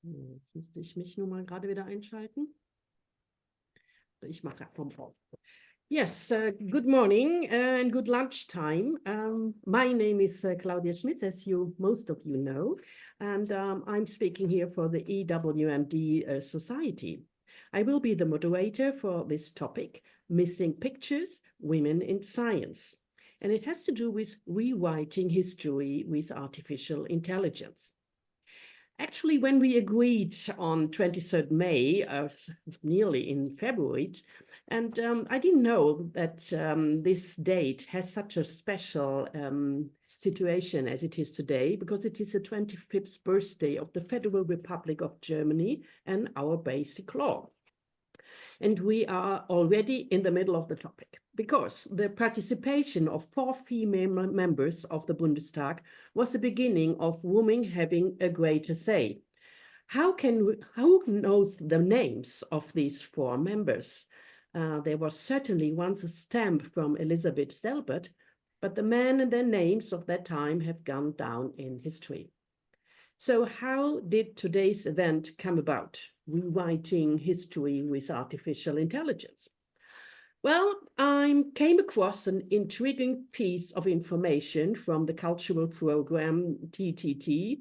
Jetzt müsste ich mich nun mal gerade wieder einschalten. Ich mache vom Off. Yes, good morning and good lunchtime. My name is Claudia Schmitz, as most of you know, and I'm speaking here for the EWMD Society. I will be the moderator for this topic, Missing Pictures, Women in Science. And it has to do with rewriting history with artificial intelligence. Actually, when we agreed on 23rd May, nearly in February, and I didn't know that this date has such a special situation as it is today, because it is the 25th birthday of the Federal Republic of Germany and our basic law. And we are already in the middle of the topic, because the participation of 4 female members of the Bundestag was the beginning of women having a greater say. Who knows the names of these 4 members? There was certainly once a stamp from Elisabeth Selbert, but the men and their names of that time have gone down in history. So how did today's event come about, rewriting history with artificial intelligence? Well, I came across an intriguing piece of information from the cultural program TTT,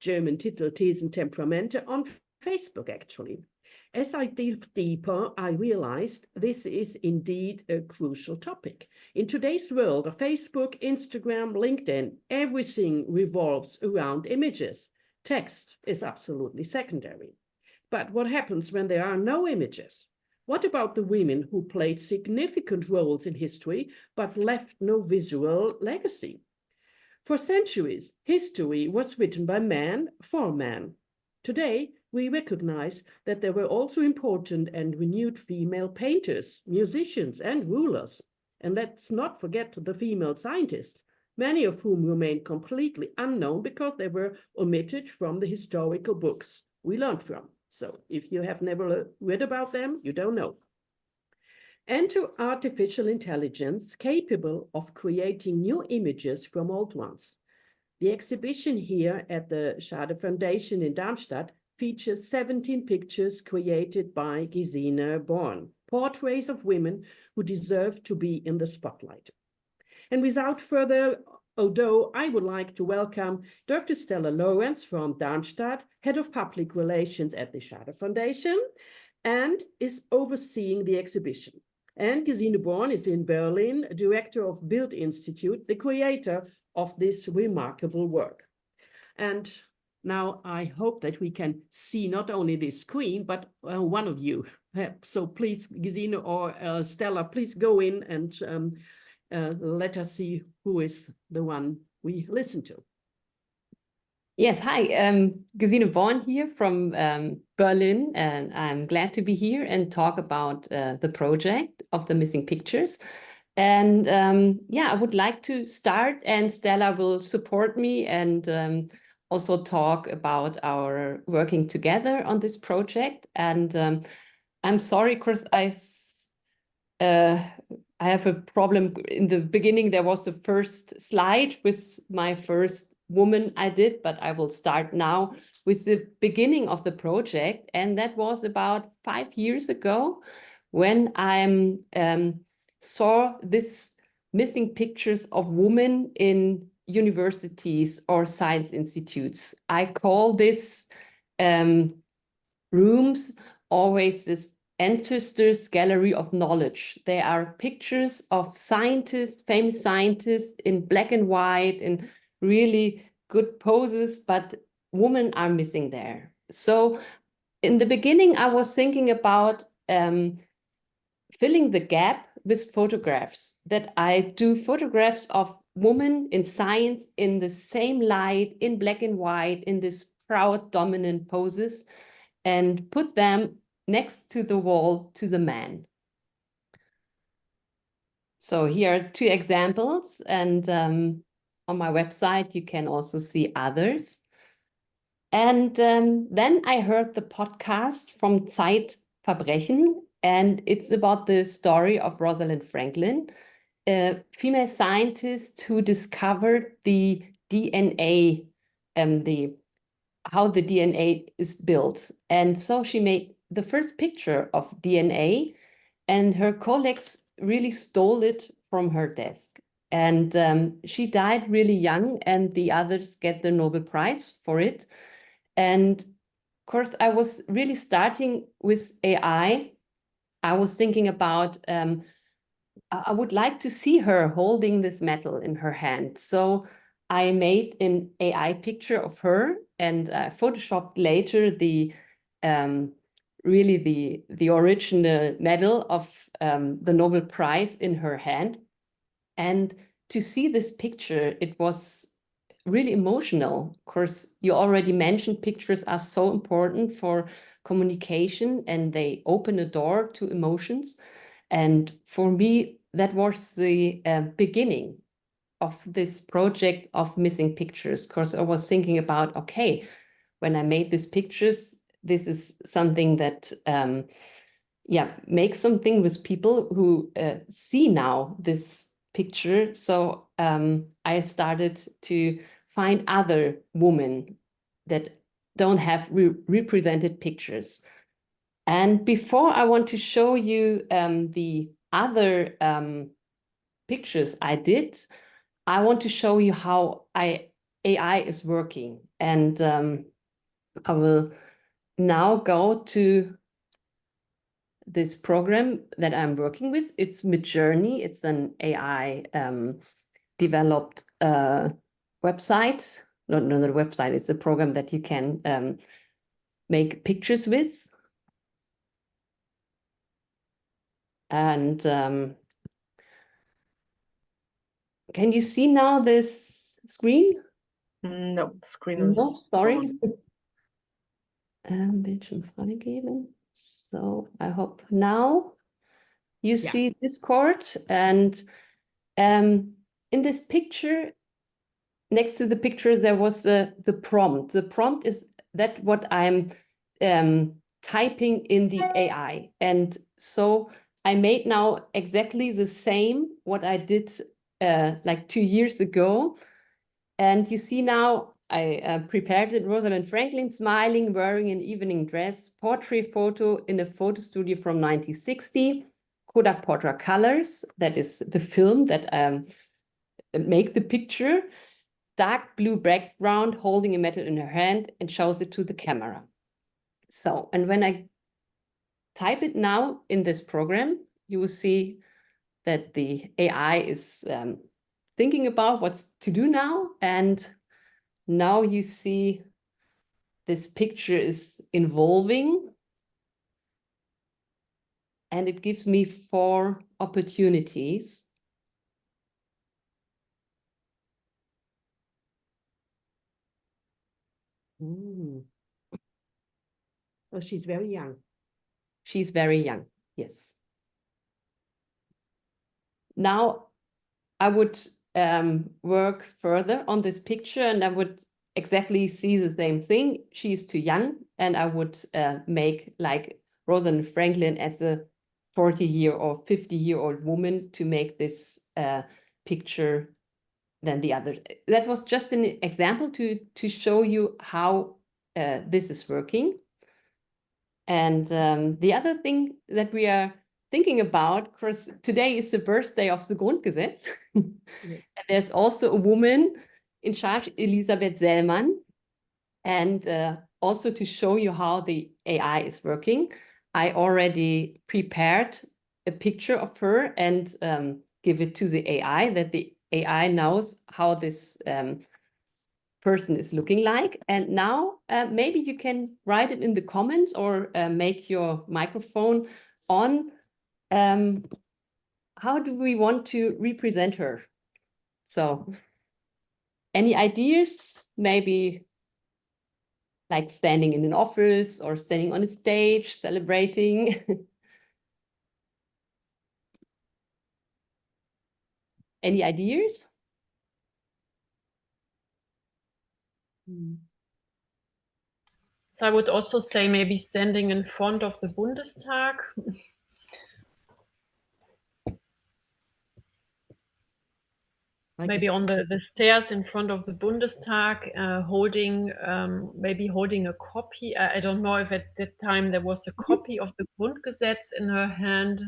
German Titel Thesen Temperamente, on Facebook, actually. As I delved deeper, I realized this is indeed a crucial topic. In today's world of Facebook, Instagram, LinkedIn, everything revolves around images. Text is absolutely secondary. But what happens when there are no images? What about the women who played significant roles in history but left no visual legacy? For centuries, history was written by men for men. Today, we recognize that there were also important and renewed female painters, musicians, and rulers. And let's not forget the female scientists, many of whom remain completely unknown because they were omitted from the historical books we learned from. So if you have never read about them, you don't know. Enter artificial intelligence capable of creating new images from old ones. The exhibition here at the Schader Foundation in Darmstadt features 17 pictures created by Gesine Born, portraits of women who deserve to be in the spotlight. And without further ado, I would like to welcome Dr. Stella Lorenz from Darmstadt, Head of Public Relations at the Schader Foundation, and is overseeing the exhibition. And Gesine Born is in Berlin, Director of Bild Institute, the creator of this remarkable work. And now I hope that we can see not only this screen, but one of you. So please, Gesine or Stella, please go in and let us see who is the one we listen to. Yes, hi, Gesine Born here from Berlin, and I'm glad to be here and talk about the project of the missing pictures. And yeah, I would like to start, and Stella will support me and also talk about our working together on this project. And I'm sorry, because I have a problem. In the beginning, there was the first slide with my first woman I did, but I will start now with the beginning of the project. And that was about 5 years ago when I saw this missing pictures of women in universities or science institutes. I call this rooms always this ancestors' gallery of knowledge. They are pictures of scientists, famous scientists in black and white in really good poses, but women are missing there. So in the beginning, I was thinking about filling the gap with photographs, that I do photographs of women in science in the same light, in black and white, in this proud dominant poses, and put them next to the wall to the man. So here are 2 examples, and on my website you can also see others. And then I heard the podcast from Zeitverbrechen, and it's about the story of Rosalind Franklin, a female scientist who discovered the DNA, the how the DNA is built. And so she made the first picture of DNA, and her colleagues really stole it from her desk. And she died really young, and the others get the Nobel Prize for it. And of course, I was really starting with AI. I was thinking about, I would like to see her holding this medal in her hand. So I made an AI picture of her, and photoshopped later the really the original medal of the Nobel Prize in her hand. And to see this picture, it was really emotional. Of course, you already mentioned pictures are so important for communication, and they open a door to emotions. And for me, that was the beginning of this project of missing pictures. Because I was thinking about, okay, when I made these pictures, this is something that makes something with people who see now this picture. So I started to find other women that don't have represented pictures. And before I want to show you the other pictures I did, I want to show you how AI is working. And I will now go to this program that I'm working with. It's Midjourney. It's an AI developed website. Not a website, it's a program that you can make pictures with. And can you see now this screen? No, the screen is No, sorry. gone. Bildschirm freigeben. So I hope now you see Discord. And in this picture, next to the picture, there was the prompt. The prompt is that what I'm typing in the AI. And so I made now exactly the same what I did like 2 years ago. And you see now I prepared it, Rosalind Franklin smiling, wearing an evening dress, portrait photo in a photo studio from 1960, Kodak Portra Colors, that is the film that make the picture, dark blue background, holding a medal in her hand, and shows it to the camera. So, and when I type it now in this program, you will see that the AI is thinking about what's to do now. And now you see this picture is evolving, and it gives me 4 opportunities. Oh, she's very young. She's very young, yes. Now I would work further on this picture, and I would exactly see the same thing. She's too young, and I would make like Rosalind Franklin as a 40-year or 50-year-old woman to make this picture than the other. That was just an example to show you how this is working. And the other thing that we are thinking about, of course, today is the birthday of the Grundgesetz. Yes. And there's also a woman in charge, Elisabeth Sellmann. And also to show you how the AI is working, I already prepared a picture of her and give it to the AI, that the AI knows how this person is looking like. And now maybe you can write it in the comments or make your microphone on. How do we want to represent her? So any ideas? Maybe like standing in an office or standing on a stage celebrating. Any ideas? So I would also say maybe standing in front of the Bundestag. Like maybe on the stairs in front of the Bundestag, holding maybe holding a copy. I don't know if at that time there was a copy of the Grundgesetz in her hand.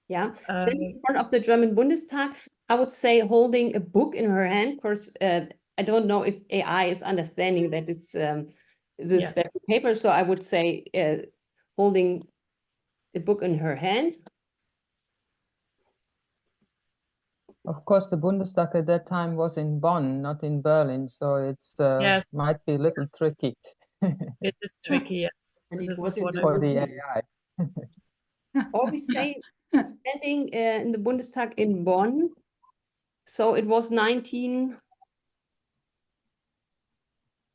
Yeah, standing in front of the German Bundestag, I would say holding a book in her hand. Of course, I don't know if AI is understanding that it's this Yes. special paper, so I would say holding a book in her hand. Of course, the Bundestag at that time was in Bonn, not in Berlin, so it's Yes. might be a little tricky It is tricky. Yeah. and it This was is in what the for the museum. AI. Or we say standing in the Bundestag in Bonn. So it was 19,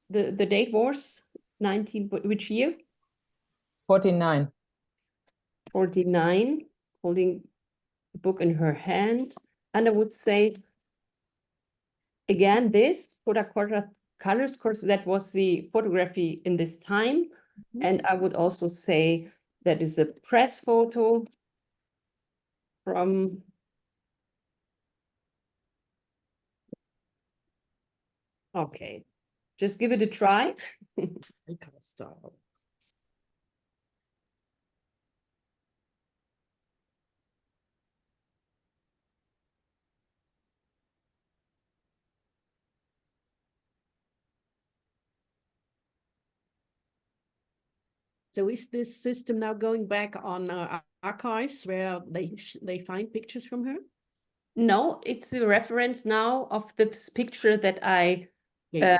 the date was 19, which year? 49. 49, holding the book in her hand. And I would say, again, this Kodakota colors, of course, that was the photography in this time. And I would also say that is a press photo from okay, just give it a try. I can't stop. So is this system now going back on archives where they find pictures from her? No, it's a reference now of this picture that I, Yeah.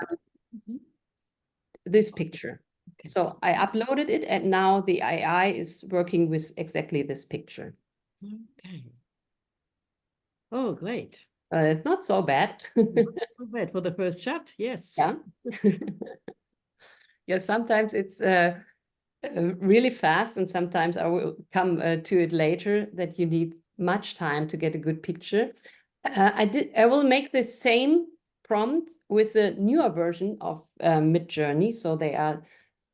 this picture. Okay. So I uploaded it and now the AI is working with exactly this picture. Okay. Oh, great. It's not so bad. Not so bad for the first shot. Yes. Yeah. Yeah, sometimes it's really fast and sometimes I will come to it later that you need much time to get a good picture. I will make the same prompt with a newer version of Midjourney. So they are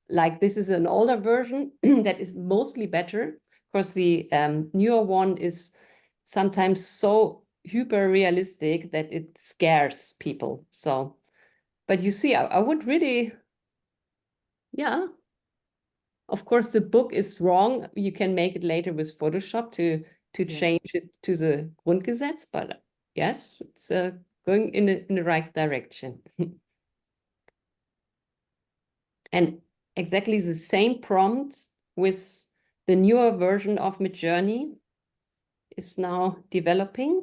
like, this is an older version that is mostly better because the newer one is sometimes so hyper realistic that it scares people. So, but you see, I would really, yeah. Of course, the book is wrong. You can make it later with Photoshop to Yeah. change it to the Grundgesetz, but yes, it's going in the right direction. And exactly the same prompt with the newer version of Midjourney is now developing.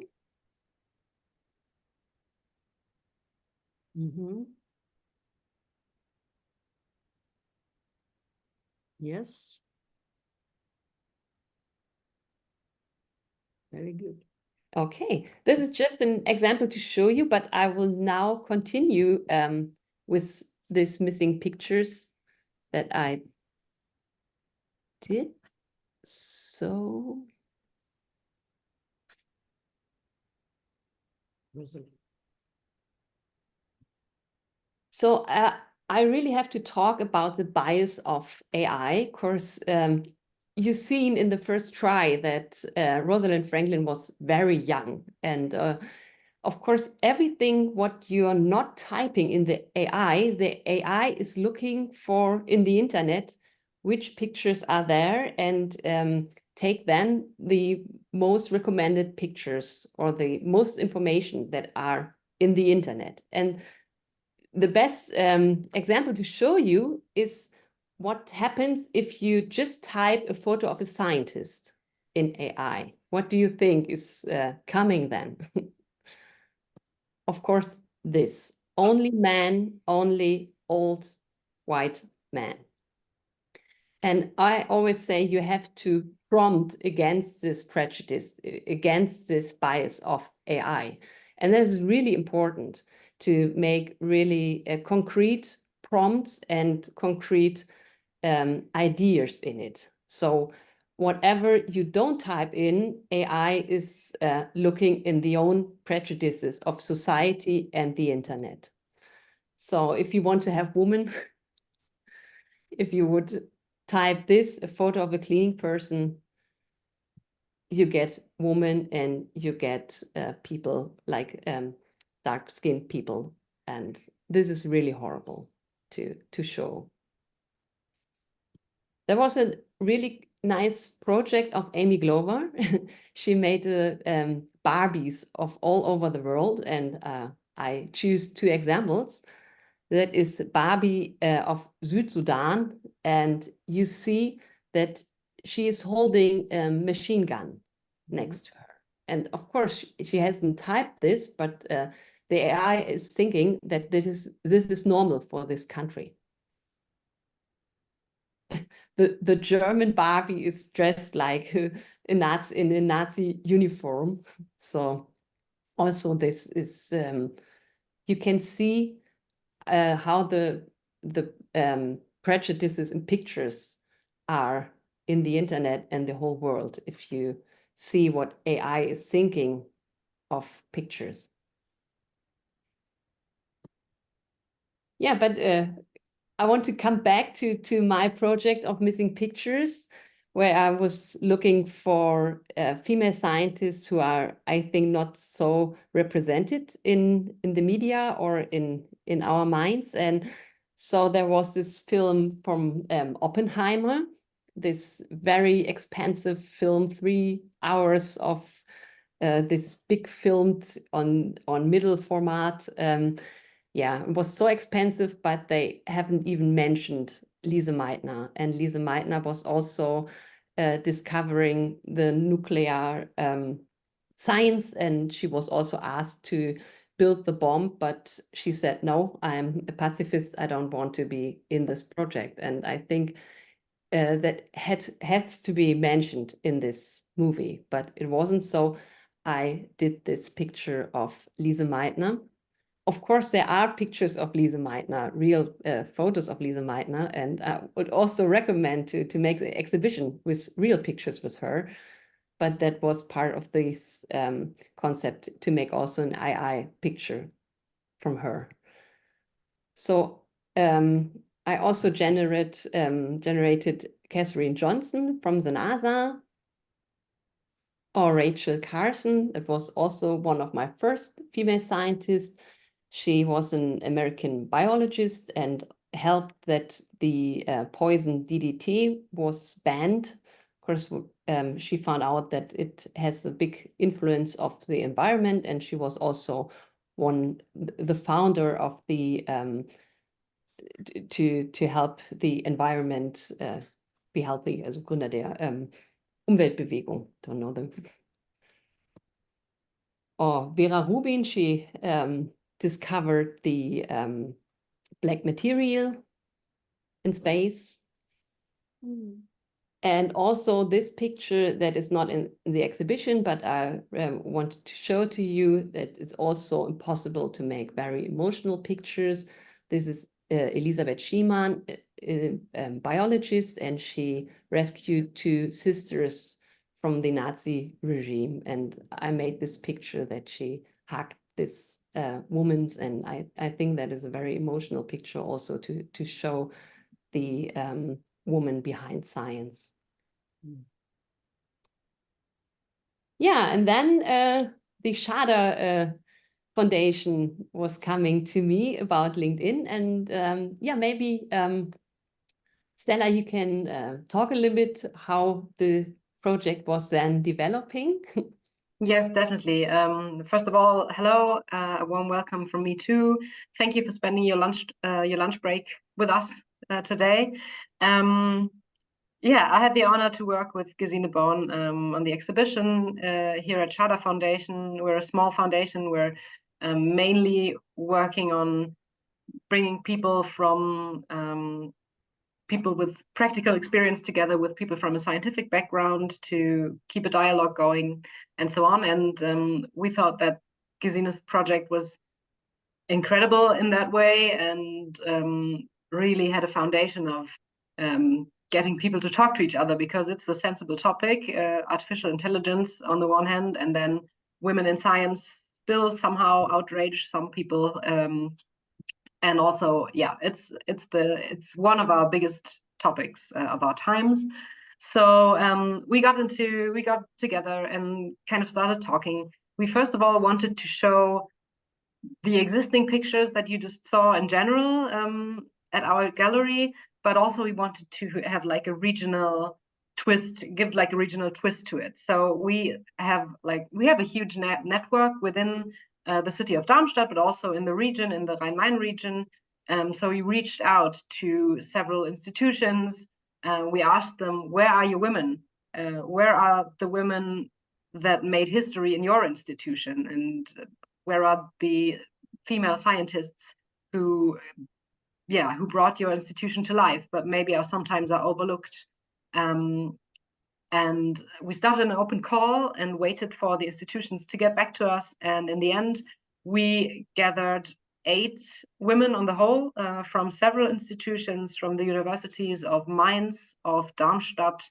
Yes. Very good. Okay, this is just an example to show you, but I will now continue with these missing pictures that I did. So Rosalind. So I really have to talk about the bias of AI. Of course, you've seen in the first try that Rosalind Franklin was very young. And of course, everything what you are not typing in the AI is looking for in the internet, which pictures are there and take then the most recommended pictures or the most information that are in the internet. And the best example to show you is what happens if you just type a photo of a scientist in AI. What do you think is coming then? Of course, this. Only man, only old white man. And I always say you have to prompt against this prejudice, against this bias of AI. And that is really important to make really concrete prompts and concrete ideas in it. So whatever you don't type in, AI is looking in the own prejudices of society and the internet. So if you want to have women, if you would type this, a photo of a cleaning person, you get woman and you get people like dark-skinned people. And this is really horrible to show. There was a really nice project of Amy Glover. She made Barbies of all over the world, and I choose 2 examples. That is Barbie of South Sudan, and you see that she is holding a machine gun next to her. And of course, she hasn't typed this, but the AI is thinking that this is normal for this country. The German Barbie is dressed like a Nazi in a Nazi uniform. So also this is you can see how the prejudices in pictures are in the internet and the whole world if you see what AI is thinking of pictures. Yeah, but I want to come back to my project of missing pictures, where I was looking for female scientists who are, I think, not so represented in the media or in our minds. And so there was this film from Oppenheimer, this very expensive film, 3 hours of this big filmed on middle format. Yeah, it was so expensive, but they haven't even mentioned Lise Meitner. And Lise Meitner was also discovering the nuclear science, and she was also asked to build the bomb, but she said, no, I'm a pacifist. I don't want to be in this project. And I think that has to be mentioned in this movie, but it wasn't. So I did this picture of Lise Meitner. Of course, there are pictures of Lise Meitner, real photos of Lise Meitner, and I would also recommend to make the exhibition with real pictures with her. But that was part of this concept to make also an AI picture from her. So I also generated Catherine Johnson from the NASA, or Rachel Carson. That was also one of my first female scientists. She was an American biologist and helped that the poison DDT was banned. Of course, she found out that it has a big influence of the environment, and she was also the founder of the to help the environment be healthy, also Gründer der Umweltbewegung. Don't know them. Oh, Vera Rubin, she discovered the black material in space. And also this picture that is not in the exhibition, but I wanted to show to you that it's also impossible to make very emotional pictures. This is Elisabeth Schiemann, a biologist, and she rescued 2 sisters from the Nazi regime. And I made this picture that she hugged this woman, and I think that is a very emotional picture also to show the woman behind science. Yeah, and then the Schader Foundation was coming to me about LinkedIn, and yeah, maybe Stella, you can talk a little bit how the project was then developing. Yes, definitely. First of all, hello, a warm welcome from me too. Thank you for spending your lunch break with us today. Yeah, I had the honor to work with Gesine Born on the exhibition here at Schader Foundation. We're a small foundation. We're mainly working on bringing people from people with practical experience together with people from a scientific background to keep a dialogue going and so on. And we thought that Gesine's project was incredible in that way, and really had a foundation of getting people to talk to each other, because it's a sensible topic, artificial intelligence on the one hand, and then women in science still somehow outrage some people. And also, yeah, it's one of our biggest topics of our times. So we got together and kind of started talking. We first of all wanted to show the existing pictures that you just saw in general at our gallery, but also we wanted to have like a regional twist, give like a regional twist to it. So we have a huge network within the city of Darmstadt, but also in the region, in the Rhine-Main region. So we reached out to several institutions. We asked them, where are your women? Where are the women that made history in your institution? And where are the female scientists who brought your institution to life, but maybe sometimes are overlooked? And we started an open call and waited for the institutions to get back to us. And in the end, we gathered 8 women on the whole from several institutions, from the universities of Mainz, of Darmstadt,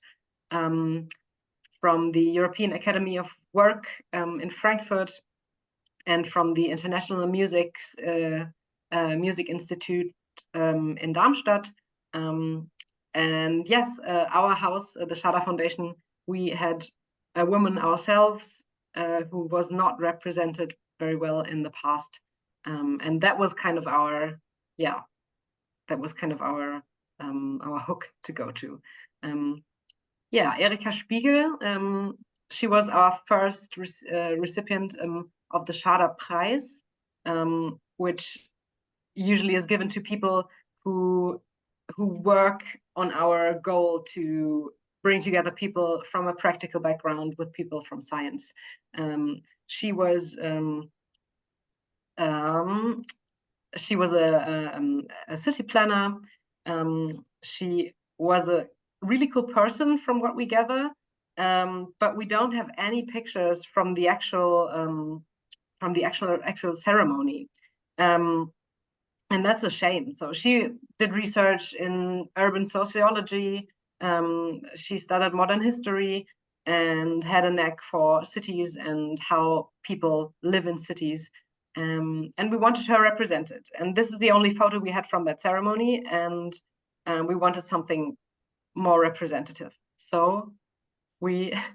from the European Academy of Work in Frankfurt, and from the International Music Institute in Darmstadt. And yes, our house, the Schader Foundation, we had a woman ourselves who was not represented very well in the past. And that was kind of our hook to go to. Erika Spiegel, she was our first recipient of the Schader Prize, which usually is given to people who work on our goal to bring together people from a practical background with people from science. She was a city planner. She was a really cool person from what we gather, but we don't have any pictures from the actual ceremony. And that's a shame. So she did research in urban sociology. She studied modern history and had a knack for cities and how people live in cities. And we wanted her represented. And this is the only photo we had from that ceremony. And we wanted something more representative. So we asked.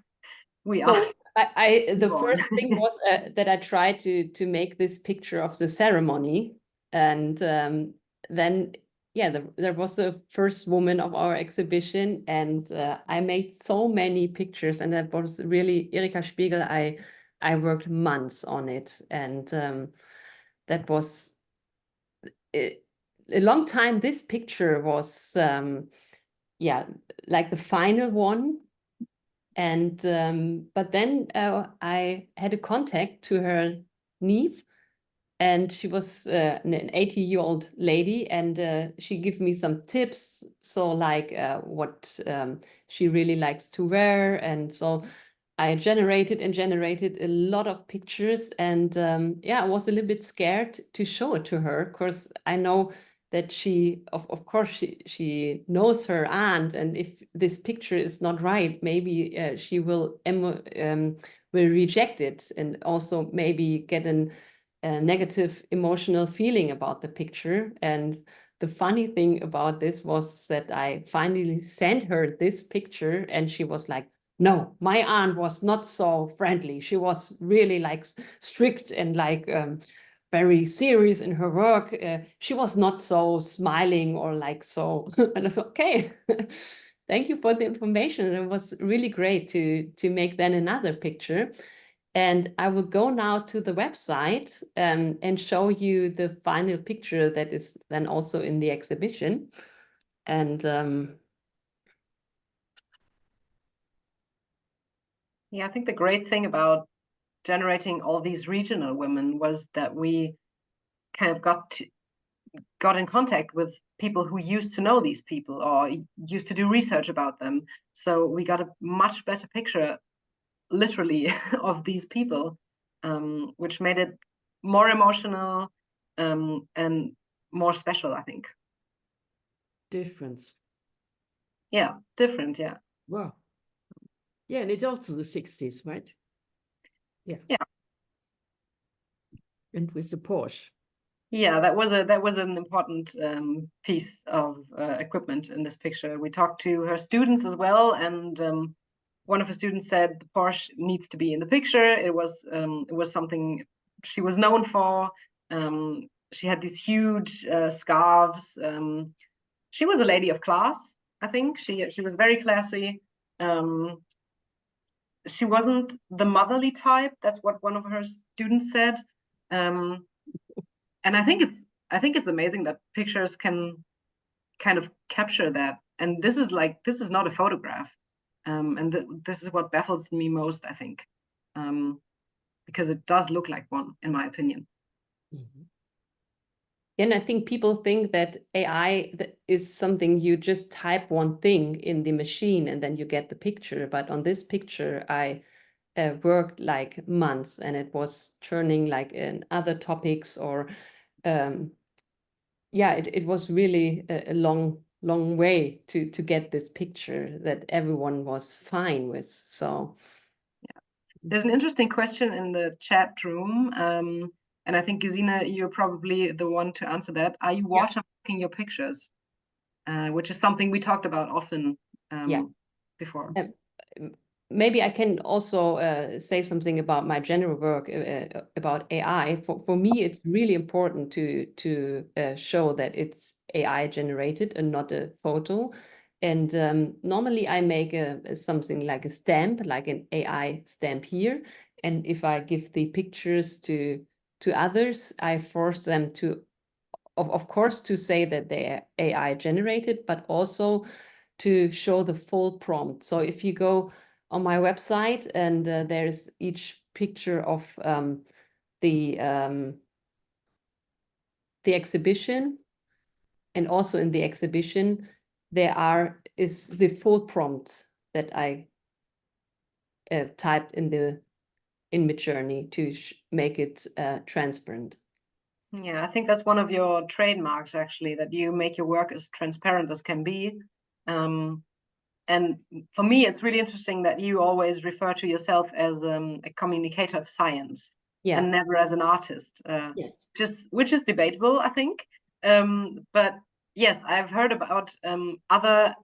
The first thing was that I tried to make this picture of the ceremony. And then, there was the first woman of our exhibition, and I made so many pictures, and that was really Erika Spiegel. I worked months on it, and that was a long time. This picture was, like the final one. And but then I had a contact to her niece. And she was an 80-year-old lady, and she gave me some tips. So like what she really likes to wear. And so I generated a lot of pictures. And I was a little bit scared to show it to her, because I know that she, of course, she knows her aunt. And if this picture is not right, maybe she will reject it, and also maybe get a negative emotional feeling about the picture. And the funny thing about this was that I finally sent her this picture, and she was like, no, my aunt was not so friendly. She was really like strict and like very serious in her work. She was not so smiling or like so. And I said, okay, thank you for the information. It was really great to make then another picture. And I will go now to the website and show you the final picture that is then also in the exhibition. And I think the great thing about generating all these regional women was that we kind of got in contact with people who used to know these people or used to do research about them. So we got a much better picture, literally, of these people, which made it more emotional and more special, I think. Different. Yeah, different, yeah. Wow. Yeah, and it's also the 60s, right? Yeah. Yeah. And with the Porsche. Yeah, that was an important piece of equipment in this picture. We talked to her students as well, and one of her students said the Porsche needs to be in the picture. It was something she was known for, She had these huge scarves. She was a lady of class, I think. She was very classy. She wasn't the motherly type. That's what one of her students said. And I think it's amazing that pictures can kind of capture that. And this is not a photograph. And this is what baffles me most, I think, because it does look like one, in my opinion. Mm-hmm. And I think people think that AI is something you just type one thing in the machine and then you get the picture. But on this picture, I worked like months, and it was turning like in other topics, or it was really a long way to get this picture that everyone was fine with. So yeah, there's an interesting question in the chat room, and I think Gesine, you're probably the one to answer that. Are you watermarking your pictures, which is something we talked about often before? Maybe I can also say something about my general work about AI. For me, it's really important to show that it's AI generated and not a photo. And normally I make something like a stamp, like an AI stamp here. And if I give the pictures to others, I force them to, of course, to say that they're AI generated, but also to show the full prompt. So if you go on my website, and there's each picture of the exhibition, and also in the exhibition there is the full prompt that I typed in the Midjourney to make it transparent. Yeah, I think that's one of your trademarks, actually, that you make your work as transparent as can be. And for me, it's really interesting that you always refer to yourself as a communicator of science, and never as an artist. Yes, which is debatable, I think. But yes, I've heard about other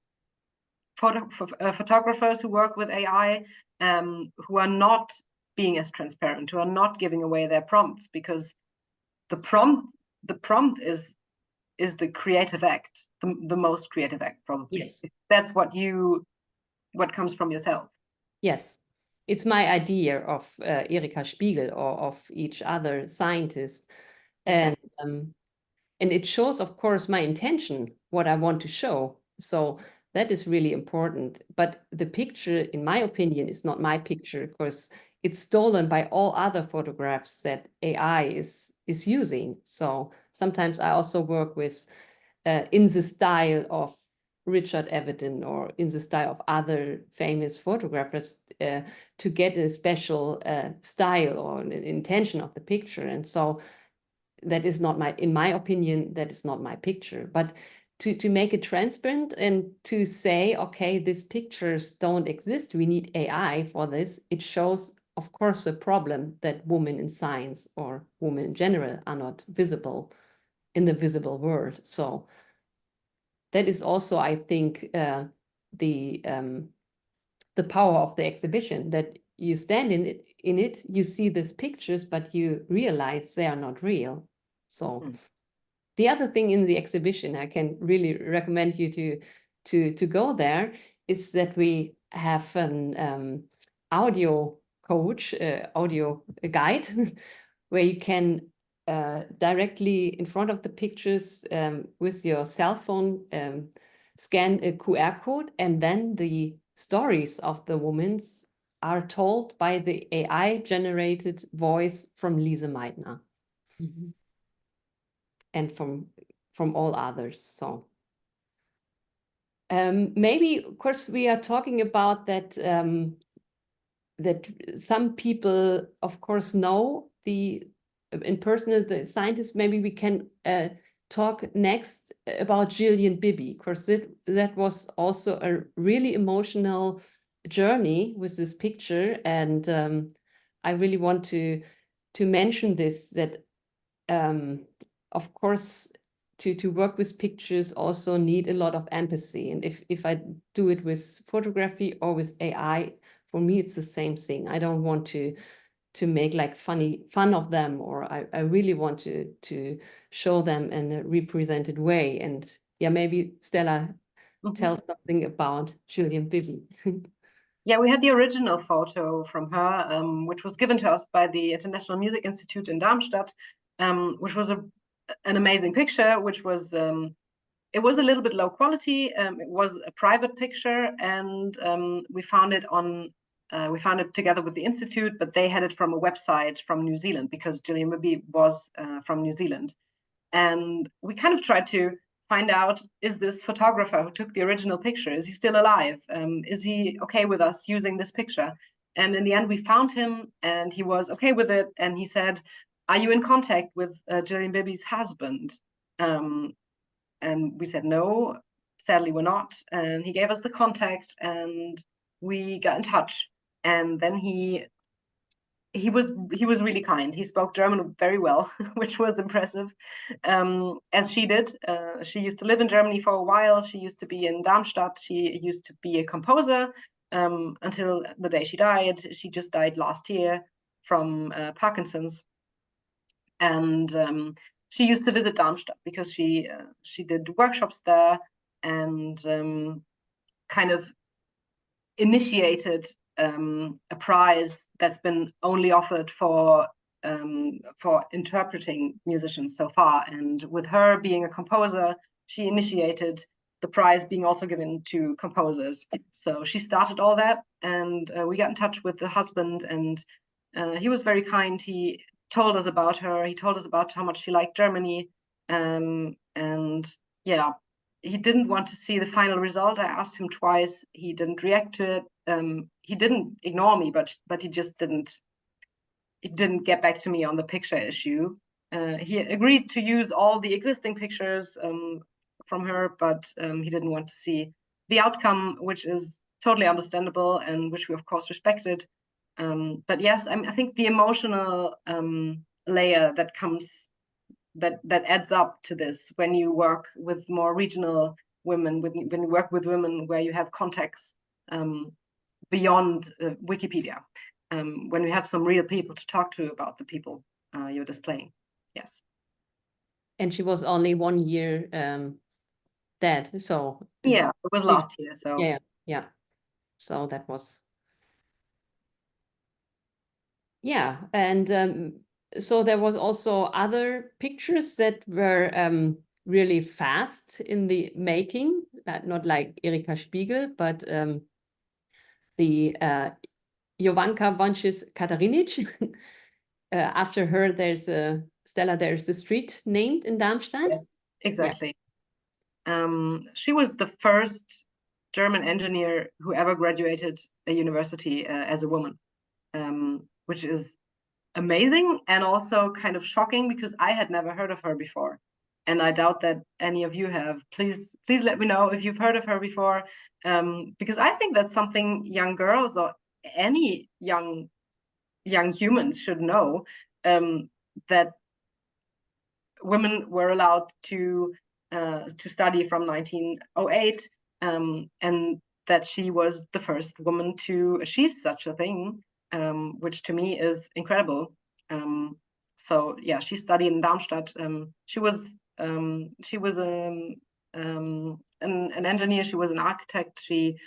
photographers who work with AI, who are not being as transparent, who are not giving away their prompts, because the prompt is the creative act, the most creative act, probably. Yes. That's what comes from yourself. Yes, it's my idea of Erika Spiegel or of each other scientist. And it shows, of course, my intention, what I want to show. So that is really important. But the picture, in my opinion, is not my picture, because it's stolen by all other photographs that AI is using. So sometimes I also work with in the style of Richard Avedon or in the style of other famous photographers to get a special style or an intention of the picture. And so that is not in my opinion, that is not my picture. But to make it transparent and to say, okay, these pictures don't exist, we need AI for this, it shows, of course, the problem that women in science or women in general are not visible in the visible world. So that is also, I think, the power of the exhibition, that you stand in it, you see these pictures, but you realize they are not real. So the other thing in the exhibition, I can really recommend you to go there, is that we have an audio coach, audio guide, where you can directly in front of the pictures with your cell phone scan a QR code, and then the stories of the women are told by the AI generated voice from Lise Meitner. Mm-hmm. And from all others. So maybe, of course, we are talking about that that some people, of course, know in person the scientists. Maybe we can talk next about Gillian Bibby. Of course, that was also a really emotional journey with this picture, and I really want to mention this, that of course, to work with pictures also need a lot of empathy. And if I do it with photography or with AI, for me, it's the same thing. I don't want to to make like fun of them, or I really want to show them in a represented way. And yeah, maybe Stella, tell something about Julian Bibi. Yeah, we had the original photo from her, which was given to us by the International Music Institute in Darmstadt, which was an amazing picture, which was, it was a little bit low quality. It was a private picture, and we found it together with the Institute, but they had it from a website from New Zealand, because Julian Bibi was from New Zealand. And we kind of tried to find out, is this photographer who took the original picture, is he still alive? Is he okay with us using this picture? And in the end, we found him, and he was okay with it. And he said, are you in contact with Julian Bibi's husband? And we said, no, sadly, we're not. And he gave us the contact, and we got in touch. And then he was really kind. He spoke German very well, which was impressive, as she did. She used to live in Germany for a while. She used to be in Darmstadt. She used to be a composer until the day she died. She just died last year from Parkinson's. And she used to visit Darmstadt because she did workshops there, and kind of initiated a prize that's been only offered for interpreting musicians so far. And with her being a composer, she initiated the prize being also given to composers. So she started all that, and we got in touch with the husband, and he was very kind. He told us about her. He told us about how much she liked Germany. And yeah, he didn't want to see the final result. I asked him twice. He didn't react to it. He didn't ignore me, but he just didn't get back to me on the picture issue. He agreed to use all the existing pictures from her, but he didn't want to see the outcome, which is totally understandable, and which we of course respected. But yes, I think the emotional layer that comes, that adds up to this when you work with more regional women, when you work with women where you have contacts beyond Wikipedia, when you have some real people to talk to about the people you're displaying. Yes. And she was only 1 year dead, so yeah, it was last year. So yeah, so that was, yeah. And so there was also other pictures that were really fast in the making, not like Erika Spiegel, but the Jovanka Wąsik-Katarinic. After her, there's a street named in Darmstadt. yes, exactly. Yeah. She was the first German engineer who ever graduated a university as a woman, which is amazing and also kind of shocking, because I had never heard of her before, and I doubt that any of you have. Please let me know if you've heard of her before, because I think that's something young girls or any young humans should know, that women were allowed to study from 1908, and that she was the first woman to achieve such a thing, which to me is incredible. So yeah, she studied in Darmstadt. She was an engineer. She was an architect. She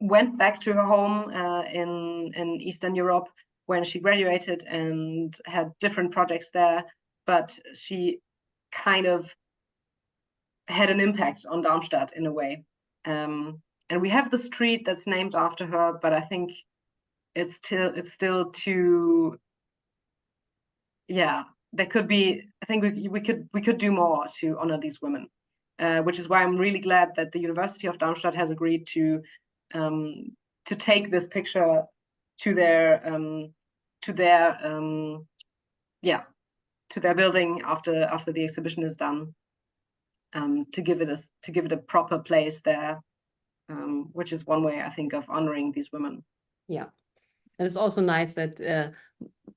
went back to her home in Eastern Europe when she graduated, and had different projects there. But she kind of had an impact on Darmstadt in a way. And we have the street that's named after her, but I think it's still too, yeah, there could be, I think we could do more to honor these women, which is why I'm really glad that the University of Darmstadt has agreed to take this picture to their building after the exhibition is done, to give it a proper place there, which is one way I think of honoring these women. Yeah, and it's also nice that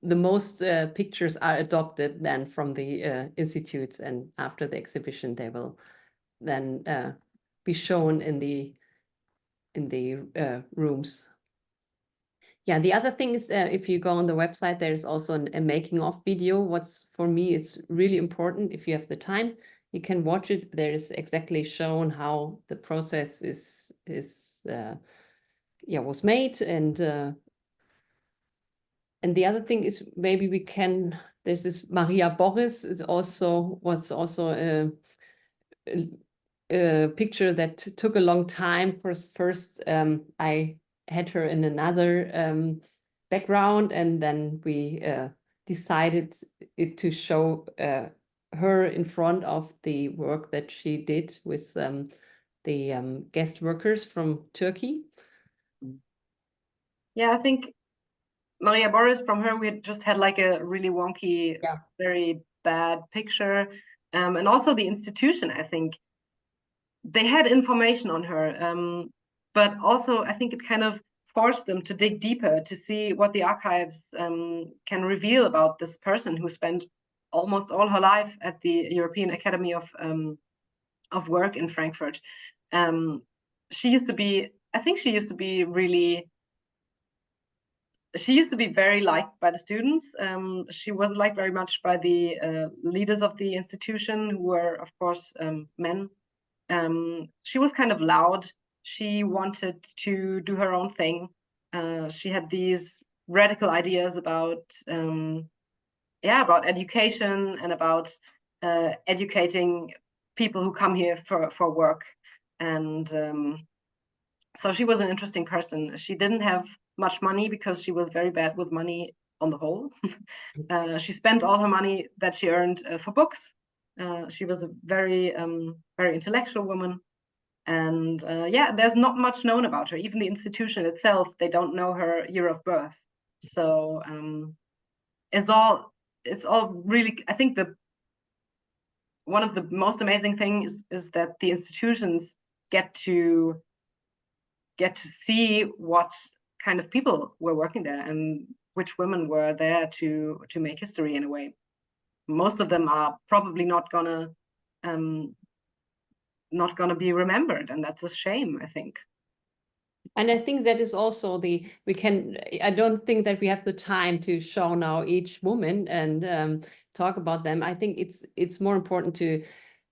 the most pictures are adopted then from the institutes, and after the exhibition they will then be shown in the rooms. Yeah, the other thing is if you go on the website, there's also a making of video. What's for me, it's really important. If you have the time, you can watch it. There is exactly shown how the process was made. And the other thing is maybe we can, there's this Maria Boris was also a picture that took a long time. First, I had her in another background, and then we decided to show her in front of the work that she did with the guest workers from Turkey. Yeah, I think Maria Boris, from her, we just had like a really wonky, very bad picture. And also the institution, I think, they had information on her, but also I think it kind of forced them to dig deeper to see what the archives can reveal about this person who spent almost all her life at the European Academy of Work in Frankfurt. She used to be, I think she used to be very liked by the students. She wasn't liked very much by the leaders of the institution, who were, of course, men. She was kind of loud. She wanted to do her own thing. She had these radical ideas about education and about educating people who come here for work. And so she was an interesting person. She didn't have much money because she was very bad with money on the whole. She spent all her money that she earned for books. She was a very intellectual woman. And there's not much known about her. Even the institution itself, they don't know her year of birth. So it's all really, I think one of the most amazing things is that the institutions get to see what kind of people were working there and which women were there to make history in a way. Most of them are probably not gonna be remembered, and that's a shame, I think. And I think that is also I don't think that we have the time to show now each woman and talk about them. I think it's more important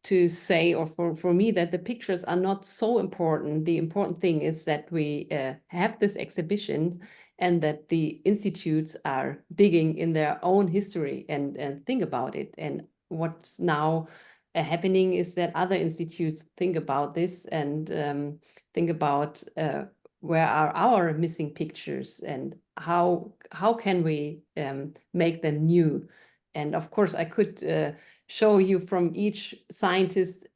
to say, or for me, that the pictures are not so important. The important thing is that we have this exhibition and that the institutes are digging in their own history and think about it. And what's now happening is that other institutes think about this and think about where are our missing pictures and how can we make them new. And of course, I could show you from each scientist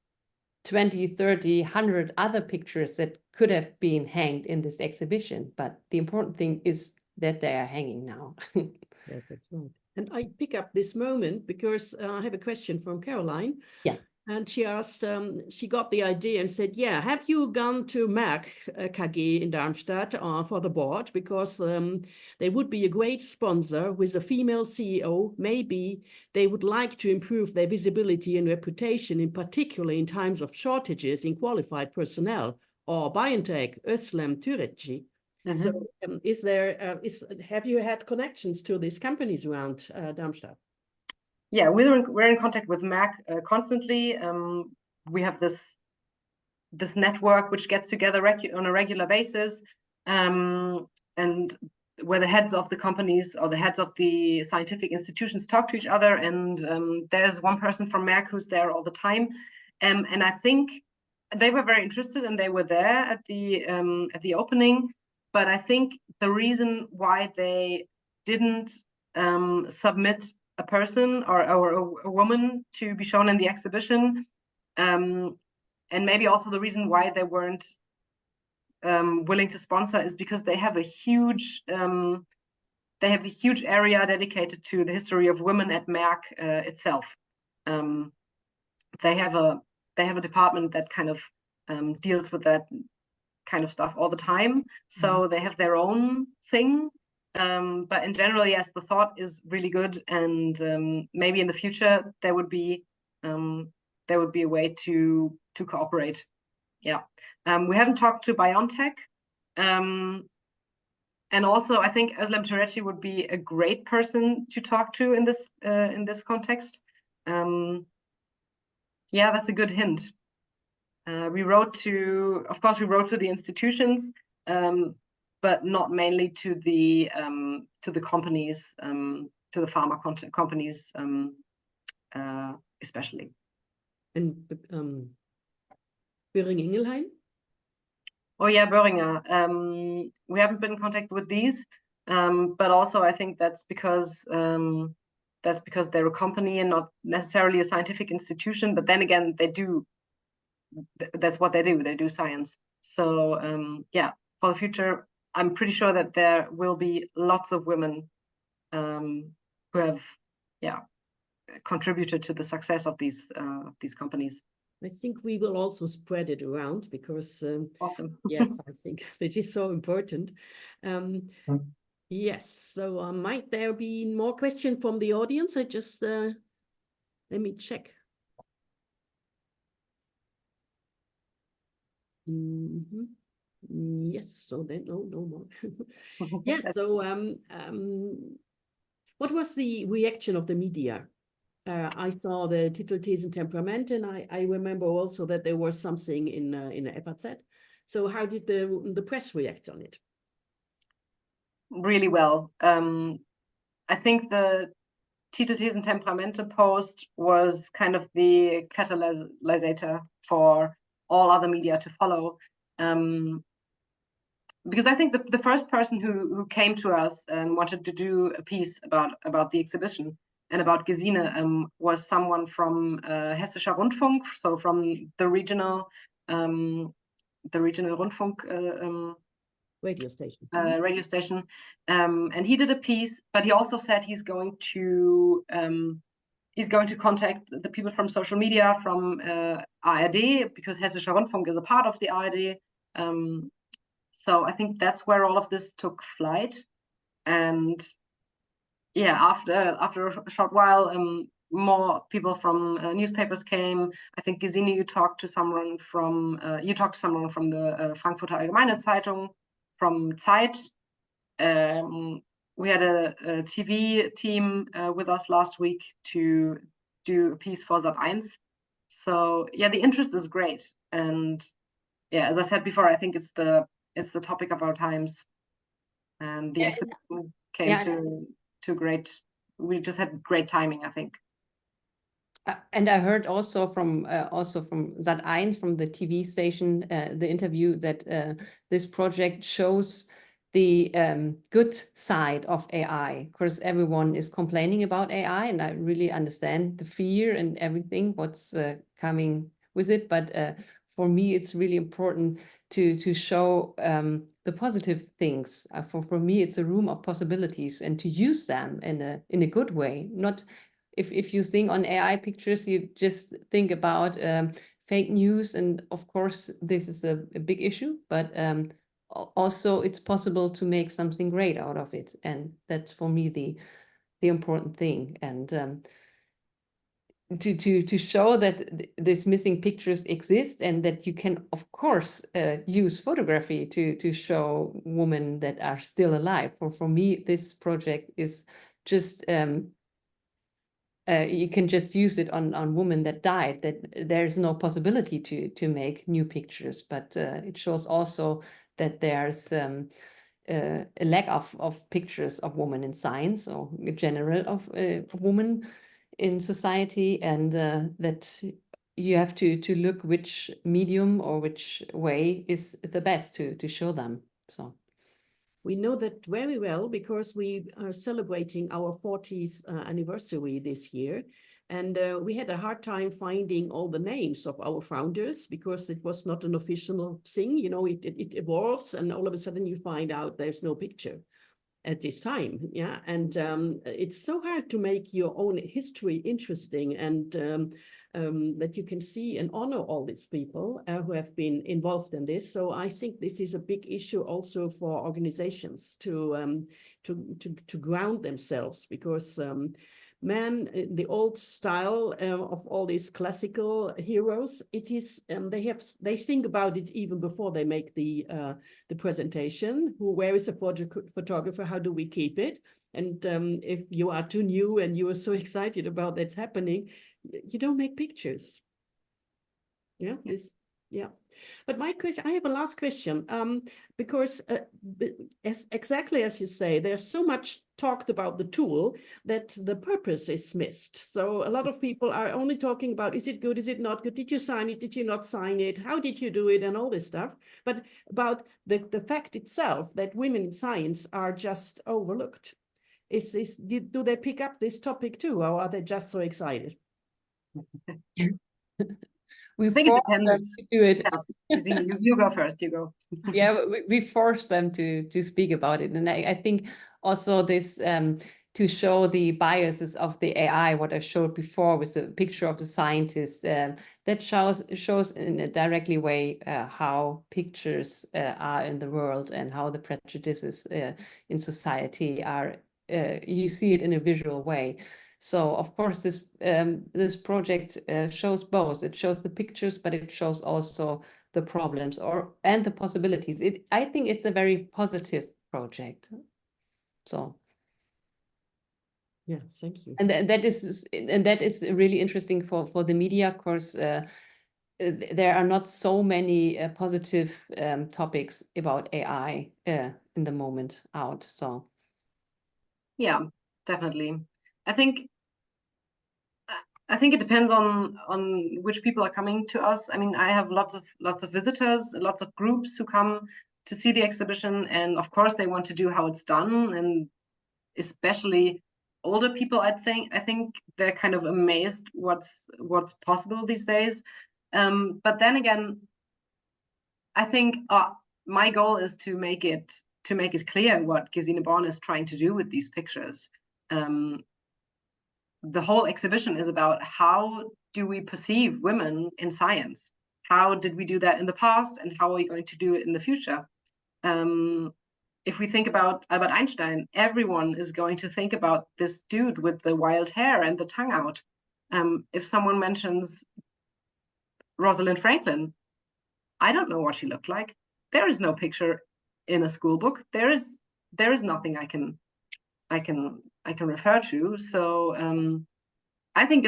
20, 30, 100 other pictures that could have been hanged in this exhibition. But the important thing is that they are hanging now. Yes, that's right. And I pick up this moment because I have a question from Caroline. Yeah. And she asked, she got the idea and said, yeah, have you gone to Merck KG in Darmstadt for the board? Because they would be a great sponsor with a female CEO. Maybe they would like to improve their visibility and reputation, in particular in times of shortages in qualified personnel, or BioNTech, Özlem Türeci. Mm-hmm. So have you had connections to these companies around Darmstadt? Yeah, we're in contact with Merck constantly. We have this network which gets together on a regular basis, and where the heads of the companies or the heads of the scientific institutions talk to each other. And there's one person from Merck who's there all the time, and I think they were very interested and they were there at the opening. But I think the reason why they didn't submit a person or a woman to be shown in the exhibition, and maybe also the reason why they weren't willing to sponsor, is because they have a huge area dedicated to the history of women at Merck itself. They have a department that kind of deals with that kind of stuff all the time. So they have their own thing. But in general, yes, the thought is really good, and maybe in the future there would be a way to cooperate. Yeah, we haven't talked to BioNTech. And also, I think Özlem Türeci would be a great person to talk to in this context. Yeah, that's a good hint. We wrote to the institutions, but not mainly to the companies, to the pharma companies, especially. And Böhring-Ingelheim? Oh yeah, Boehringer. We haven't been in contact with these, but also I think that's because they're a company and not necessarily a scientific institution. But then again, they do. That's what they do. They do science. So yeah, for the future, I'm pretty sure that there will be lots of women who have contributed to the success of these companies. I think we will also spread it around because Awesome. yes, I think it is so important. Yes, so might there be more questions from the audience? I just let me check. Yes, so then no more. Yes, so what was the reaction of the media? I saw the Titel, Thesen, Temperament, and I remember also that there was something in the FAZ. So how did the press react on it? Really well. I think the Titel, Thesen, Temperamente post was kind of the catalysator for all other media to follow. Because I think the first person who came to us and wanted to do a piece about the exhibition and about Gesine was someone from Hessischer Rundfunk, so from the regional Rundfunk Radio station. Radio station, and he did a piece, but he also said he's going to contact the people from social media, from ARD, because Hessischer Rundfunk is a part of the ARD. So I think that's where all of this took flight. And yeah, after a short while, more people from newspapers came. I think Gesine, you talked to someone from the Frankfurter Allgemeine Zeitung, from Zeit. We had a TV team with us last week to do a piece for Sat.1. So yeah, the interest is great. And yeah, as I said before, I think it's the topic of our times, and the exhibition came to great. We just had great timing, I think. And I heard also from Sat.1, from the TV station, the interview that this project shows the good side of AI, because everyone is complaining about AI, and I really understand the fear and everything what's coming with it. But for me, it's really important to show the positive things. For me, it's a room of possibilities, and to use them in a good way. Not if you think on AI pictures, you just think about fake news, and of course this is a big issue, but also it's possible to make something great out of it, and that's for me the important thing. And to show that these missing pictures exist, and that you can of course use photography to show women that are still alive. For me, this project is just you can just use it on women that died, that there's no possibility to make new pictures, but it shows also that there's a lack of pictures of women in science, or in general of women in society, and that you have to look which medium or which way is the best to show them. So we know that very well because we are celebrating our 40th anniversary this year. And we had a hard time finding all the names of our founders because it was not an official thing. You know, it evolves, and all of a sudden you find out there's no picture at this time. Yeah. And it's so hard to make your own history interesting, and that you can see and honor all these people who have been involved in this. So I think this is a big issue also for organizations to ground themselves, because men, the old style of all these classical heroes. It is they think about it even before they make the presentation. Where is a photographer? How do we keep it? And if you are too new and you are so excited about that's happening, you don't make pictures. Yeah, yeah. But my question, I have a last question, because exactly as you say, there's so much talked about the tool that the purpose is missed. So a lot of people are only talking about, is it good, is it not good? Did you sign it? Did you not sign it? How did you do it? And all this stuff. But about the fact itself that women in science are just overlooked. Do they pick up this topic too, or are they just so excited? I think it depends. To do it. Yeah. You go first. You go. Yeah, we force them to speak about it, and I think also this to show the biases of the AI, what I showed before with a picture of the scientist, that shows in a directly way how pictures are in the world and how the prejudices in society are. You see it in a visual way. So of course this project shows both. It shows the pictures, but it shows also the problems and the possibilities. I think it's a very positive project. So yeah, thank you. And that is really interesting for the media, of course. There are not so many positive topics about AI in the moment out. So yeah, definitely. I think it depends on which people are coming to us. I mean, I have lots of visitors, lots of groups who come to see the exhibition, and of course they want to do how it's done, and especially older people. I think they're kind of amazed what's possible these days. But then again, I think my goal is to make it clear what Gesine Born is trying to do with these pictures. The whole exhibition is about how do we perceive women in science? How did we do that in the past, and how are we going to do it in the future? If we think about Albert Einstein, everyone is going to think about this dude with the wild hair and the tongue out. If someone mentions Rosalind Franklin, I don't know what she looked like. There is no picture in a school book. There is nothing I can refer to. So I think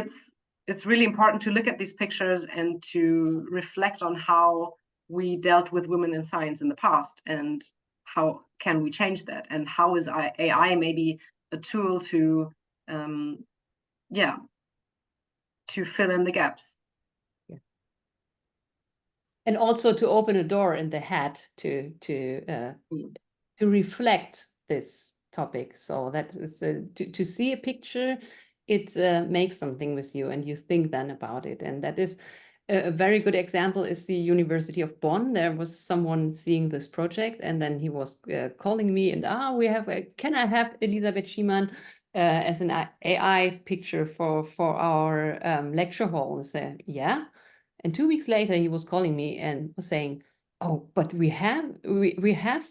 it's really important to look at these pictures and to reflect on how we dealt with women in science in the past, and how can we change that, and how is AI maybe a tool to to fill in the gaps. Yeah. And also to open a door in the head to reflect this topic. So that is to see a picture, it makes something with you, and you think then about it. And that is a very good example is the University of Bonn. There was someone seeing this project, and then he was calling me, and can I have Elisabeth Schiemann as an AI picture for our lecture hall? And I said, yeah. And 2 weeks later, he was calling me and was saying, oh, but we have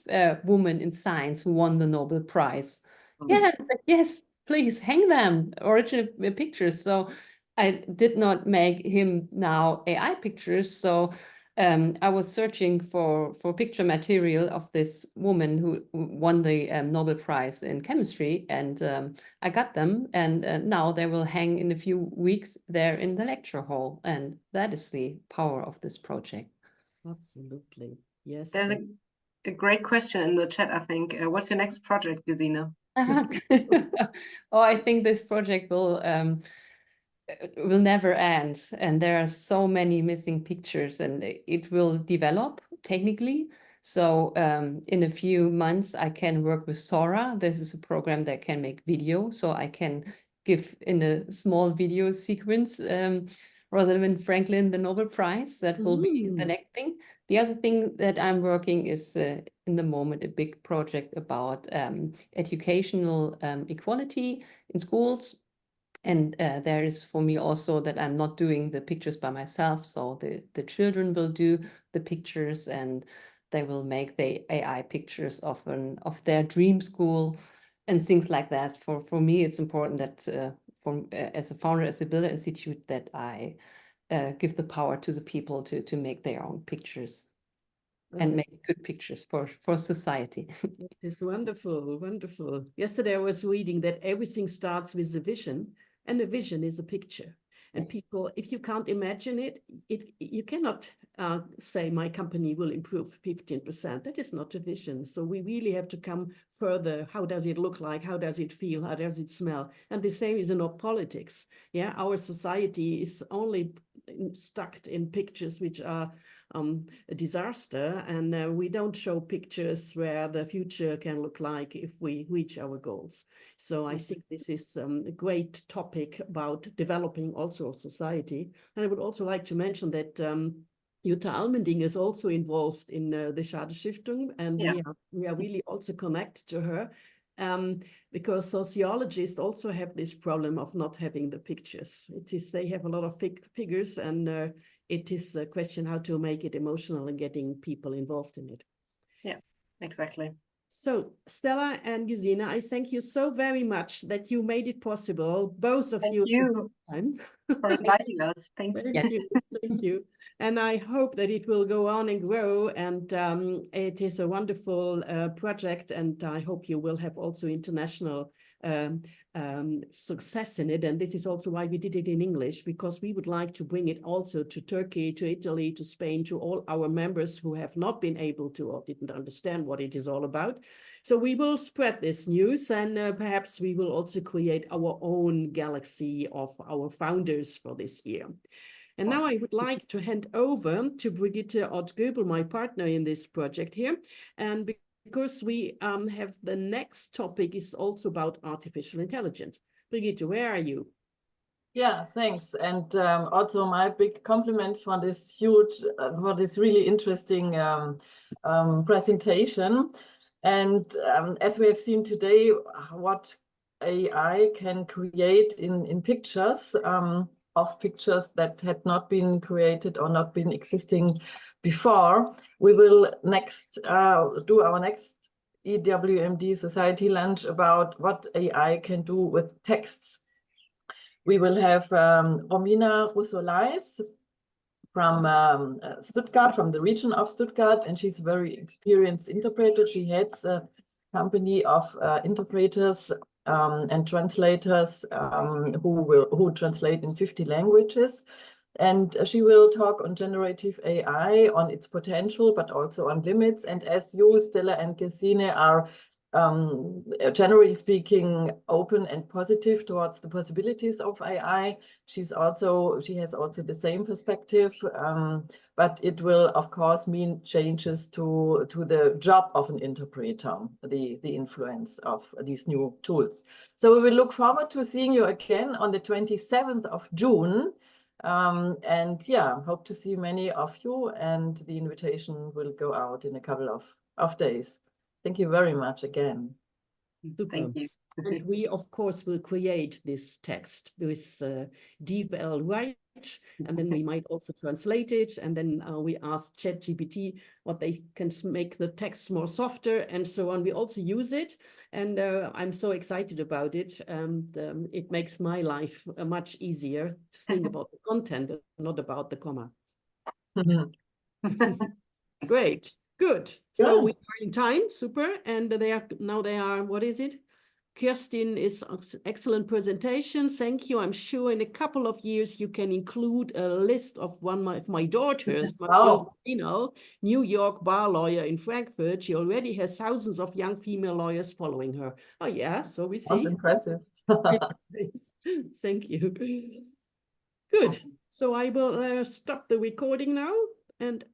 a woman in science who won the Nobel Prize. Yeah, yes, please hang them, original pictures. So I did not make him now AI pictures. So I was searching for picture material of this woman who won the Nobel Prize in chemistry, and I got them, and now they will hang in a few weeks there in the lecture hall, and that is the power of this project. Absolutely, yes. There's a great question in the chat, I think. What's your next project, Gesine? Oh, I think this project will never end, and there are so many missing pictures, and it will develop technically. So in a few months I can work with Sora. This is a program that can make video, so I can give in a small video sequence Rosalind Franklin the Nobel Prize. That will be the next thing. The other thing that I'm working is in the moment a big project about educational equality in schools. And there is for me also that I'm not doing the pictures by myself. So the children will do the pictures, and they will make the AI pictures of their dream school and things like that. For me, it's important that as a founder, as a Builder Institute, that I give the power to the people to make their own pictures and make good pictures for society. It is wonderful, wonderful. Yesterday I was reading that everything starts with a vision, and a vision is a picture. And Yes. people, if you can't imagine it, you cannot say my company will improve 15%. That is not a vision. So we really have to come further. How does it look like? How does it feel? How does it smell? And the same is in our politics. Yeah, our society is only stuck in pictures which are a disaster, and we don't show pictures where the future can look like if we reach our goals. So I think this is a great topic about developing also a society. And I would also like to mention that Jutta Almending is also involved in the Schader Stiftung, and we are really also connected to her. Because sociologists also have this problem of not having the pictures. It is they have a lot of figures, and it is a question how to make it emotional and getting people involved in it. Yeah, exactly. So Stella and Gesine, I thank you so very much that you made it possible, both of Thank you. you for inviting us. Thanks. Thank you. Thank you. And I hope that it will go on and grow. And it is a wonderful project. And I hope you will have also international success in it. And this is also why we did it in English, because we would like to bring it also to Turkey, to Italy, to Spain, to all our members who have not been able to or didn't understand what it is all about. So we will spread this news, and perhaps we will also create our own galaxy of our founders for this year. And now I would like to hand over to Brigitte Ott-Göbel, my partner in this project here. And because we have the next topic is also about artificial intelligence. Brigitte, where are you? Yeah, thanks. And also my big compliment for this huge, for this really interesting presentation. And as we have seen today, what AI can create in pictures, of pictures that had not been created or not been existing before. We will next do our next EWMD Society Lunch about what AI can do with texts. We will have Romina Rousseau-Leis from Stuttgart, from the region of Stuttgart, and she's a very experienced interpreter. She heads a company of interpreters and translators who translate in 50 languages. And she will talk on generative AI, on its potential, but also on limits. And as you, Stella and Gesine, are generally speaking open and positive towards the possibilities of AI, she has also the same perspective, but it will of course mean changes to the job of an interpreter, the influence of these new tools. So we will look forward to seeing you again on the 27th of June. And yeah, hope to see many of you, and the invitation will go out in a couple of days. Thank you very much again. Super. Thank you. And we, of course, will create this text with DeepL Write, and then we might also translate it. And then we ask ChatGPT what they can make the text more softer and so on. We also use it, and I'm so excited about it. And it makes my life much easier to think about the content, not about the comma. Great. Good. So we are in time. Super. And they are, what is it? Kirsten is excellent presentation. Thank you. I'm sure in a couple of years you can include a list of one of my daughters, New York bar lawyer in Frankfurt. She already has thousands of young female lawyers following her. Oh yeah, so we see. Sounds impressive. Thank you. Good. So I will stop the recording now, and